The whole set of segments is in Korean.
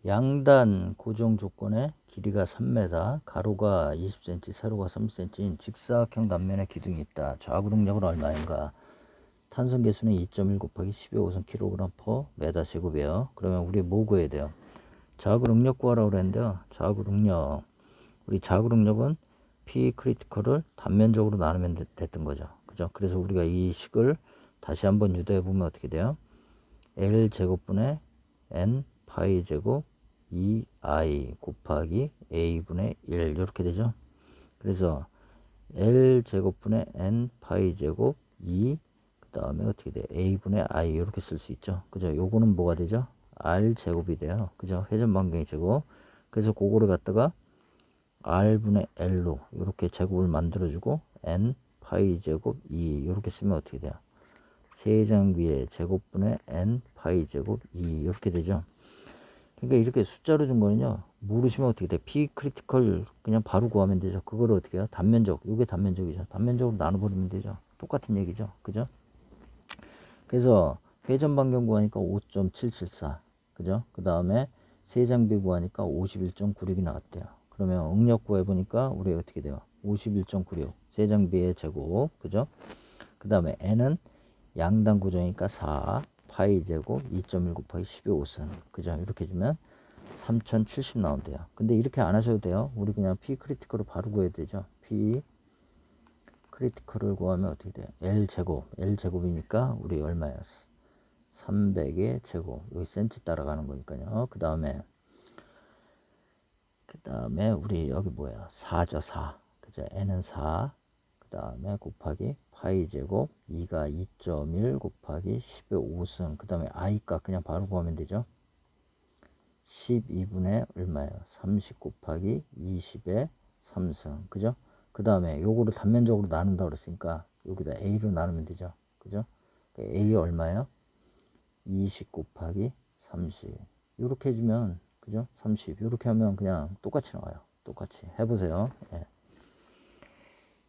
양단 고정 조건에 길이가 3m, 가로가 20cm, 세로가 30cm인 직사각형 단면의 기둥이 있다. 좌우 능력은 얼마인가? 탄성 계수는 2.1 곱하기 10의 5선 kg/m 제곱이에요. 그러면 우리 뭐 구해야 돼요? 좌우 능력 구하라고 그랬는데요. 좌우 능력, 우리 좌우 능력은 P 크리티컬을 단면적으로 나누면 됐던 거죠. 그죠? 그래서 우리가 이 식을 다시 한번 유도해 보면 어떻게 돼요? L 제곱분의 N 파이 제곱 2I 곱하기 A분의 1 이렇게 되죠. 그래서 L 제곱분의 N 파이 제곱 2 그 다음에 어떻게 돼? A분의 I 이렇게 쓸 수 있죠. 그죠? 요거는 뭐가 되죠? R 제곱이 돼요. 그죠? 회전 반경의 제곱. 그래서 그거를 갖다가 R분의 L로 이렇게 제곱을 만들어주고 N 파이 제곱 2 이렇게 쓰면 어떻게 돼요? 세장비의 제곱분의 N 파이 제곱 2 이렇게 되죠. 그러니까 이렇게 숫자로 준 거는요, 모르시면 어떻게 돼? P 크리티컬 그냥 바로 구하면 되죠. 그거를 어떻게 해요? 단면적, 이게 단면적이죠. 단면적으로 나눠버리면 되죠. 똑같은 얘기죠. 그죠? 그래서 회전 반경 구하니까 5.774, 그죠? 그 다음에 세장비 구하니까 51.96이 나왔대요. 그러면 응력 구해보니까 우리 어떻게 돼요? 51.96 세장비의 제곱, 그죠? 그 다음에 N은 양단 구조니까 4 파이 제곱 2.1 곱하기 10의 5승, 그죠? 이렇게 주면 3070 나온대요. 근데 이렇게 안 하셔도 돼요. 우리 그냥 P 크리티컬을 바로 구해야 되죠. P 크리티컬을 구하면 어떻게 돼요? L 제곱이니까 우리 얼마야? 300의 제곱, 여기 센치 따라가는 거니까요. 그 다음에 우리 여기 뭐야? 4죠, 4. 그죠? N은 4. 그 다음에 곱하기 파이 제곱 2가 2.1 곱하기 10의 5승. 그 다음에 I 값 그냥 바로 구하면 되죠. 12분의 얼마예요? 30 곱하기 20의 3승. 그죠? 그 다음에 요거를 단면적으로 나눈다 그랬으니까 여기다 A로 나누면 되죠. 그죠? A 얼마예요? 20 곱하기 30. 이렇게 해주면, 그죠? 30. 이렇게 하면 그냥 똑같이 나와요. 똑같이. 해보세요. 예.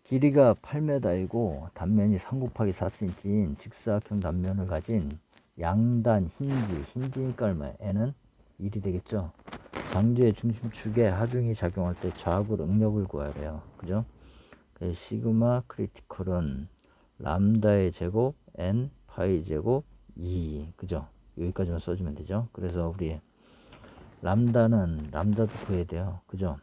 길이가 8m이고 단면이 3 곱하기 4cm인 직사각형 단면을 가진 양단 힌지니까 얼마예요? N은 1이 되겠죠? 장주의 중심축에 하중이 작용할 때 좌우를 응력을 구해야 돼요. 그죠? 시그마 크리티컬은 람다의 제곱 N 파이 제곱 2, 그죠? 여기까지만 써주면 되죠. 그래서 우리 람다도 구해야 돼요. 그죠?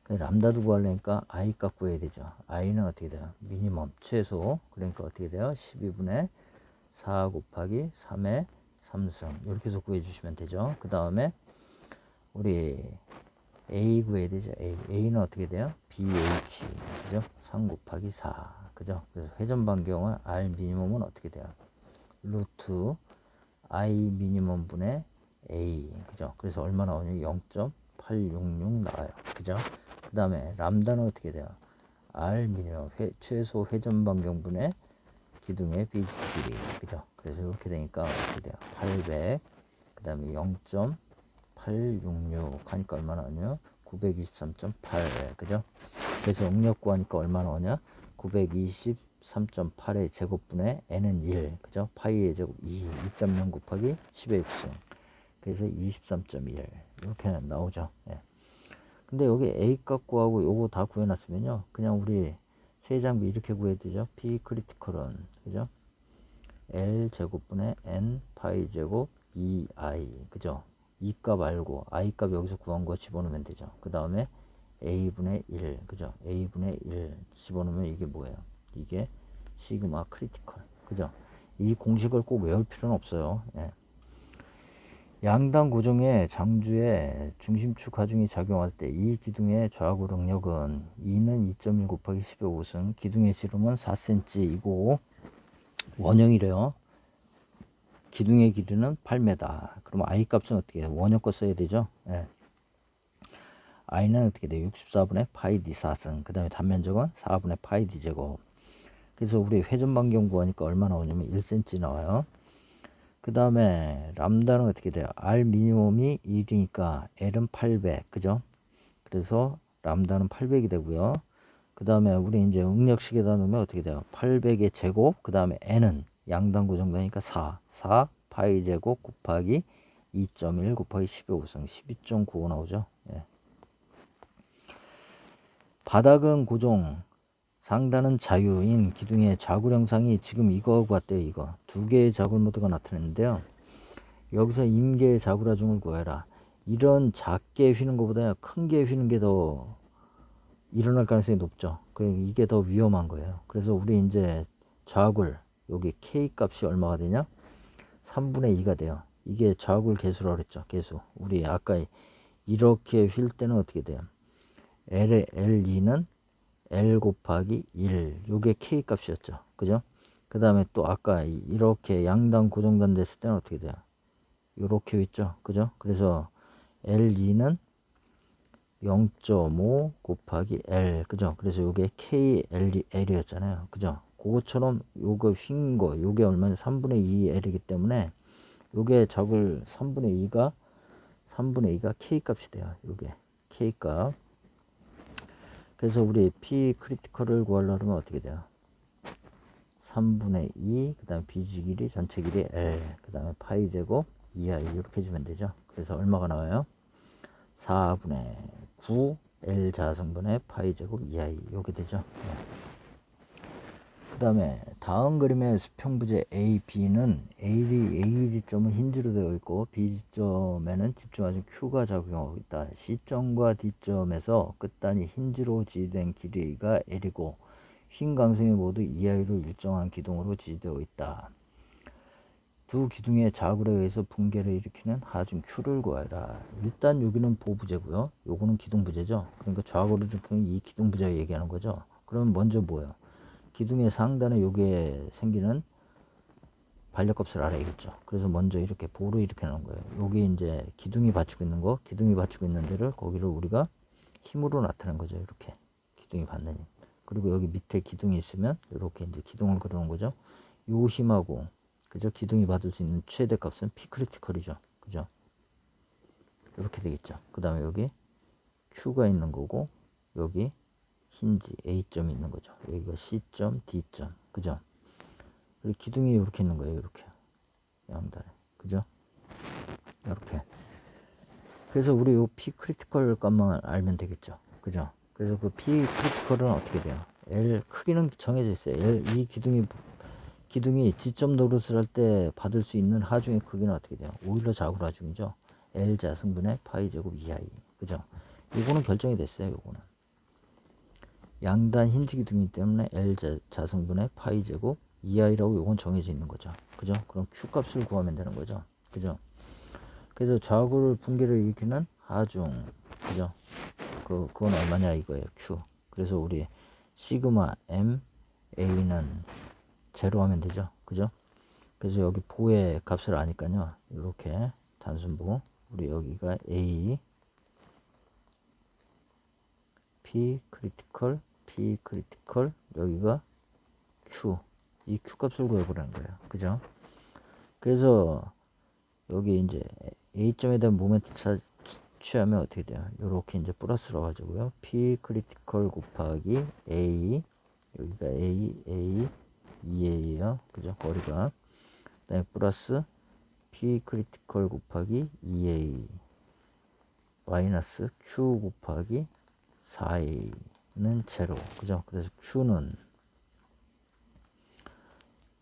람다도 구하려니까 I 값 구해야 되죠. I는 어떻게 돼요? 미니멈 최소. 그러니까 어떻게 돼요? 12분의 4 곱하기 3의 3승 이렇게 해서 구해 주시면 되죠. 그 다음에 우리 A 구해야 되죠. A는 어떻게 돼요? BH, 그죠? 3 곱하기 4, 그죠? 그래서 회전 반경은 R 미니멈은 어떻게 돼요? 루트 I 미니멈 분의 A, 그죠? 그래서 얼마 나오냐? 0.866 나와요. 그죠? 그 다음에 람다는 어떻게 돼요? R 미니멈 최소 회전 반경 분의 기둥의 BG 길이, 그죠? 그래서 이렇게 되니까 어떻게 돼요? 800, 그 다음에 0.866 하니까 얼마 나오냐? 923.8, 그죠? 그래서 응력 구하니까 얼마 나오냐? 923.8의 제곱분의 n은 1, 그죠? 파이의 제곱 2.0 곱하기 10의 6승. 그래서 23.1 이렇게 나오죠. 예. 근데 여기 A 값 구하고 요거 다 구해놨으면요, 그냥 우리 세 장비 이렇게 구해야 되죠. P 크리티컬은, 그죠? L 제곱분의 N 파이 제곱 2I, 그죠? 이 값 알고 I 값 여기서 구한 거 집어넣으면 되죠. 그 다음에 A분의 1, 그죠? A분의 1 집어넣으면 이게 뭐예요? 이게 시그마 크리티컬, 그죠? 이 공식을 꼭 외울 필요는 없어요. 예. 양단 고정의 장주에 중심축 하중이 작용할 때 이 기둥의 좌우 응력은 2는 2.1 곱하기 10의 5승, 기둥의 지름은 4cm이고 원형이래요. 기둥의 길이는 8m. 그럼 I 값은 어떻게 해요? 원형 거 써야 되죠. 예. I는 어떻게 돼요? 64분의 파이 D 4승. 그 다음에 단면적은 4분의 파이 D 제곱. 그래서 우리 회전 반경 구하니까 얼마 나오냐면 1cm 나와요. 그 다음에 람다는 어떻게 돼요? R 미니멈이 1이니까 L은 800, 그죠? 그래서 람다는 800이 되고요. 그 다음에 우리 이제 응력식에다 넣으면 어떻게 돼요? 800의 제곱, 그 다음에 N은 양단 고정되니까 4 파이 제곱 곱하기 2.1 곱하기 10의 5승 12.95 나오죠. 예. 바닥은 고정, 상단은 자유인 기둥의 자굴 형상이 지금 이거하고 같대요. 이거 두 개의 자굴 모드가 나타났는데요. 여기서 임계의 자굴하중을 구해라. 이런 작게 휘는 것보다 큰 게 휘는 게 더 일어날 가능성이 높죠. 이게 더 위험한 거예요. 그래서 우리 이제 자굴 여기 K 값이 얼마가 되냐? 3분의 2가 돼요. 이게 자굴 개수라고 그랬죠. 개수. 우리 아까 이렇게 휠 때는 어떻게 돼요? L2는 L 곱하기 1. 요게 K 값이었죠. 그죠? 그 다음에 또 아까 이렇게 양당 고정단 됐을 때는 어떻게 돼요? 요렇게 있죠. 그죠? 그래서 L2는 0.5 곱하기 L. 그죠? 그래서 요게 KL이었잖아요. 그죠? 그거처럼 요거 휜 거, 요게 얼마냐? 3분의 2 L이기 때문에 요게 적을 3분의 2가 K 값이 돼요. 요게 K 값. 그래서 우리 P 크리티컬을 구하려면 어떻게 돼요? 3분의 2, 그 다음에 BG 길이, 전체 길이 L, 그 다음에 파이 제곱 2i 이렇게 해주면 되죠. 그래서 얼마가 나와요? 4분의 9 L 자성분의 파이 제곱 2i 이렇게 되죠. 네. 그 다음에 다음 그림의 수평부재 A, B는 A 지점은 힌지로 되어 있고 B 지점에는 집중하중 Q가 작용하고 있다. C점과 D점에서 끝단이 힌지로 지지된 길이가 L이고 휜 강성이 모두 2i로 일정한 기둥으로 지지되어 있다. 두 기둥의 자굴에 의해서 붕괴를 일으키는 하중 Q를 구하라. 일단 여기는 보부재고요. 요거는 기둥부재죠. 그러니까 좌굴을 일으키는 이 기둥부재를 얘기하는 거죠. 그럼 먼저 뭐예요? 기둥의 상단에 요게 생기는 반력값을 알아야겠죠. 그래서 먼저 이렇게 보로 이렇게 놓은 거예요. 여기 이제 기둥이 받치고 있는 거, 기둥이 받치고 있는 데를 거기를 우리가 힘으로 나타낸 거죠. 이렇게 기둥이 받는 힘. 그리고 여기 밑에 기둥이 있으면 이렇게 이제 기둥을 그려놓은 거죠. 요 힘하고 그죠? 기둥이 받을 수 있는 최대 값은 P 크리티컬이죠. 그죠? 이렇게 되겠죠. 그 다음에 여기 Q가 있는 거고 여기 힌지 A점이 있는 거죠. 여기가 C점, D점. 그죠? 그리고 기둥이 이렇게 있는 거예요. 이렇게. 양단에. 그죠? 이렇게. 그래서 우리 요 P 크리티컬 값만 알면 되겠죠. 그죠? 그래서 그 P 크리티컬은 어떻게 돼요? L 크기는 정해져 있어요. L 이 기둥이 지점 노릇을 할 때 받을 수 있는 하중의 크기는 어떻게 돼요? 오일러 자굴 하중이죠. L 자승분의 파이 제곱 2i. 그죠? 요거는 결정이 됐어요. 요거는. 양단 힌지 기둥이기 때문에 L 자승분의 파이 제곱 2i라고 요건 정해져 있는 거죠. 그죠? 그럼 Q 값을 구하면 되는 거죠. 그죠? 그래서 자굴 붕괴를 일으키는 하중. 그죠? 그건 얼마냐 이거예요. Q. 그래서 우리 시그마 M A는 제로 하면 되죠. 그죠? 그래서 여기 보의 값을 아니까요. 이렇게 단순보. 우리 여기가 A P 크리티컬 여기가 Q. 이 Q 값을 구해보라는 거예요. 그죠? 그래서 여기 이제 A점에 대한 모멘트 취하면 어떻게 돼요? 이렇게 이제 플러스로 가지고요. P 크리티컬 곱하기 A 여기가 A 2A예요. 그죠? 거리가. 그다음에 플러스 P 크리티컬 곱하기 2A 마이너스 Q 곱하기 4A는 제로. 그죠? 그래서 Q는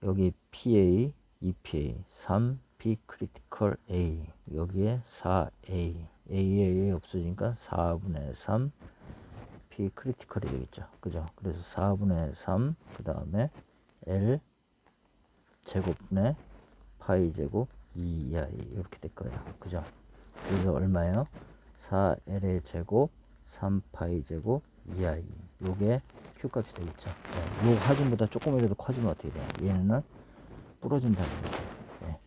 여기 PA, EPA, 3P 크리티컬 A 여기에 4A A 없어지니까 4분의 3 P 크리티컬이 되겠죠. 그죠? 그래서 4분의 3 그 다음에 L 제곱분의 파이 제곱 2i 이렇게 될 거예요. 그죠? 그래서 얼마예요? 4L의 제곱 3파이 제곱 2i 요게 Q 값이 되겠죠. 네, 요 하중보다 조금이라도 커지면 어떻게 돼요? 얘는 부러진다는 거죠. 네.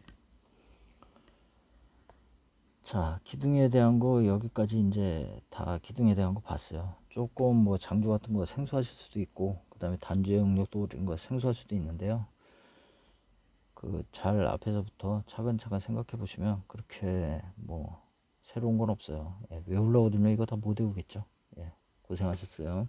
자, 기둥에 대한 거 여기까지 이제 다 기둥에 대한 거 봤어요. 조금 뭐 장조 같은 거 생소하실 수도 있고 그 다음에 단주의 응력도 이런 거 생소할 수도 있는데요. 그 잘 앞에서부터 차근차근 생각해 보시면 그렇게 뭐 새로운 건 없어요. 예, 외우려고 들면 이거 다 못 외우겠죠. 예, 고생하셨어요.